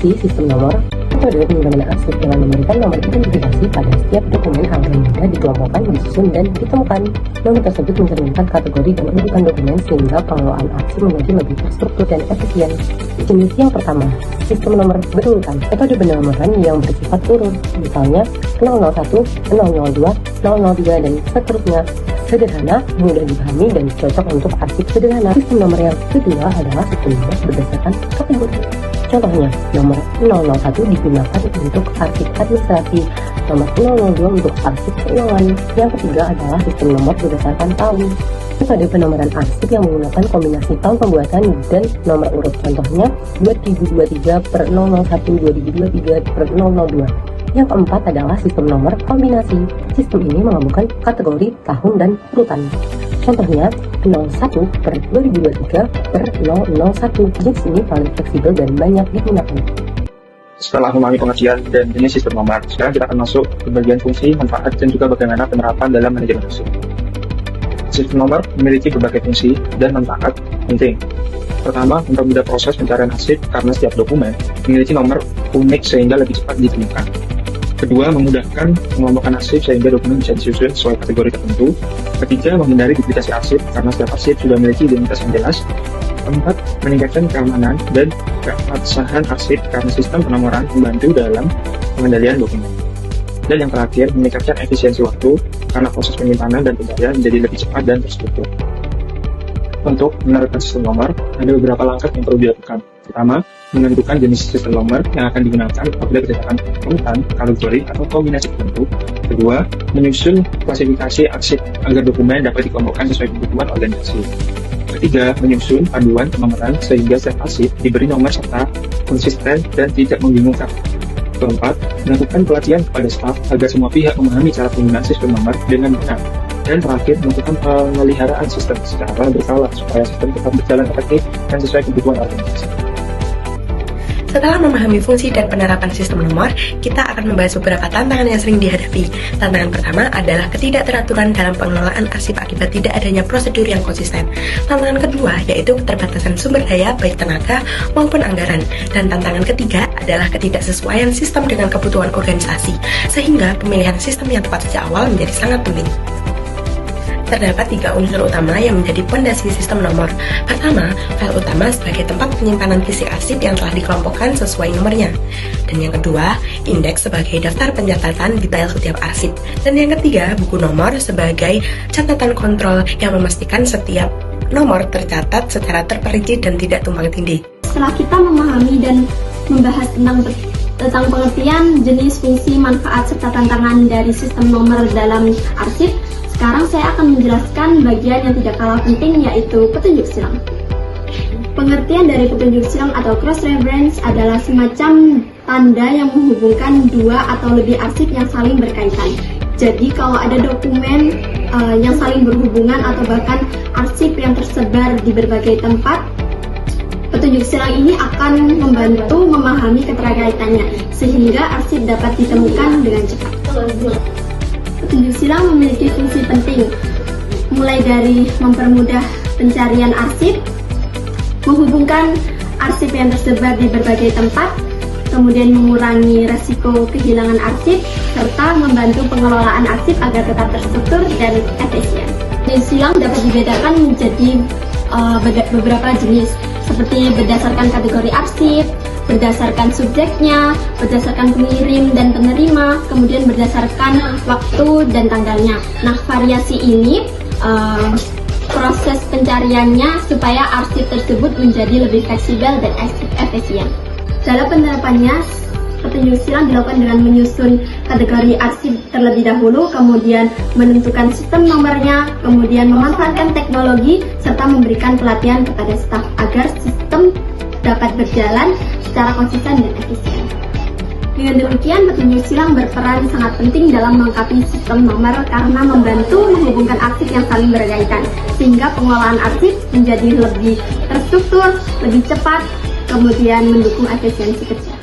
fungsi sistem nomor. Metode penyimpanan arsip dengan memberikan nomor identifikasi pada setiap dokumen agar mudah dikelompokkan, disusun, dan ditemukan. Nomor tersebut mencerminkan kategori dan urutan dokumen sehingga pengelolaan arsip menjadi lebih terstruktur dan efisien. Jenis yang pertama, sistem nomor berurutan. Metode penomoran yang bersifat urut, misalnya 001, 002, 003, dan seterusnya. Sederhana, mudah dipahami, dan cocok untuk arsip sederhana. Sistem nomor yang kedua adalah sistem nomor berdasarkan kategori. Contohnya, nomor 001 digunakan untuk arsip administrasi, nomor 002 untuk arsip keuangan. Yang ketiga adalah sistem nomor berdasarkan tahun. Metode penomoran arsip yang menggunakan kombinasi tahun pembuatan dan nomor urut. Contohnya, 2023 per 001, 2023 per 002. Yang keempat adalah sistem nomor kombinasi. Sistem ini menggabungkan kategori, tahun, dan urutan. Contohnya, 01 per 2023 per 001. Jenis ini paling fleksibel dan banyak digunakan. Setelah memahami pengertian dan jenis sistem nomor, sekarang kita akan masuk ke bagian fungsi, manfaat, dan juga bagaimana penerapan dalam manajemen arsip. Sistem nomor memiliki berbagai fungsi dan manfaat penting. Pertama, mempermudah proses pencarian arsip karena setiap dokumen memiliki nomor unik sehingga lebih cepat ditemukan. Kedua, memudahkan pengelompokan arsip sehingga dokumen bisa disusun sesuai kategori tertentu. Ketiga, menghindari duplikasi arsip karena setiap arsip sudah memiliki identitas yang jelas. Keempat, meningkatkan keamanan dan keabsahan arsip karena sistem penomoran membantu dalam pengendalian dokumen. Dan yang terakhir, meningkatkan efisiensi waktu karena proses penyimpanan dan pencarian menjadi lebih cepat dan terstruktur. Untuk menerapkan sistem nomor, ada beberapa langkah yang perlu dilakukan. Pertama, menentukan jenis sistem nomor yang akan digunakan apabila berdasarkan urutan, kategori, atau kombinasi tertentu. Kedua, menyusun klasifikasi arsip agar dokumen dapat dikelompokkan sesuai kebutuhan organisasi. Ketiga, menyusun panduan penomoran sehingga setiap arsip diberi nomor serta konsisten dan tidak membingungkan. Keempat, melakukan pelatihan kepada staf agar semua pihak memahami cara penggunaan sistem nomor dengan benar. Dan terakhir, melakukan pemeliharaan sistem secara berkala supaya sistem tetap berjalan efektif dan sesuai kebutuhan organisasi. Setelah memahami fungsi dan penerapan sistem nomor, kita akan membahas beberapa tantangan yang sering dihadapi. Tantangan pertama adalah ketidakteraturan dalam pengelolaan arsip akibat tidak adanya prosedur yang konsisten. Tantangan kedua yaitu keterbatasan sumber daya baik tenaga maupun anggaran. Dan tantangan ketiga adalah ketidaksesuaian sistem dengan kebutuhan organisasi, sehingga pemilihan sistem yang tepat sejak awal menjadi sangat penting. Terdapat 3 unsur utama yang menjadi pondasi sistem nomor. Pertama, file utama sebagai tempat penyimpanan fisik arsip yang telah dikelompokkan sesuai nomornya. Dan yang kedua, indeks sebagai daftar pencatatan detail setiap arsip. Dan yang ketiga, buku nomor sebagai catatan kontrol yang memastikan setiap nomor tercatat secara terperinci dan tidak tumpang tindih. Setelah kita memahami dan membahas tentang pengertian, jenis, fungsi, manfaat, serta tantangan dari sistem nomor dalam arsip, sekarang saya akan menjelaskan bagian yang tidak kalah penting, yaitu petunjuk silang. Pengertian dari petunjuk silang atau cross-reference adalah semacam tanda yang menghubungkan dua atau lebih arsip yang saling berkaitan. Jadi kalau ada dokumen yang saling berhubungan atau bahkan arsip yang tersebar di berbagai tempat, petunjuk silang ini akan membantu memahami keterkaitannya sehingga arsip dapat ditemukan dengan cepat. Petunjuk silang memiliki fungsi penting, mulai dari mempermudah pencarian arsip, menghubungkan arsip yang tersebar di berbagai tempat, kemudian mengurangi resiko kehilangan arsip, serta membantu pengelolaan arsip agar tetap terstruktur dan efisien. Petunjuk silang dapat dibedakan menjadi beberapa jenis, seperti berdasarkan kategori arsip, berdasarkan subjeknya, berdasarkan pengirim dan penerima, kemudian berdasarkan waktu dan tanggalnya. Nah, variasi ini proses pencariannya supaya arsip tersebut menjadi lebih fleksibel dan efisien. Dalam penerapannya, petunjuk silang dilakukan dengan menyusun kategori arsip terlebih dahulu, kemudian menentukan sistem nomornya, kemudian memanfaatkan teknologi, serta memberikan pelatihan kepada staf agar sistem dapat berjalan secara konsisten dan efisien. Dengan demikian, petunjuk silang berperan sangat penting dalam melengkapi sistem nomor karena membantu menghubungkan arsip yang saling berkaitan, sehingga pengelolaan arsip menjadi lebih terstruktur, lebih cepat, kemudian mendukung efisiensi kerja.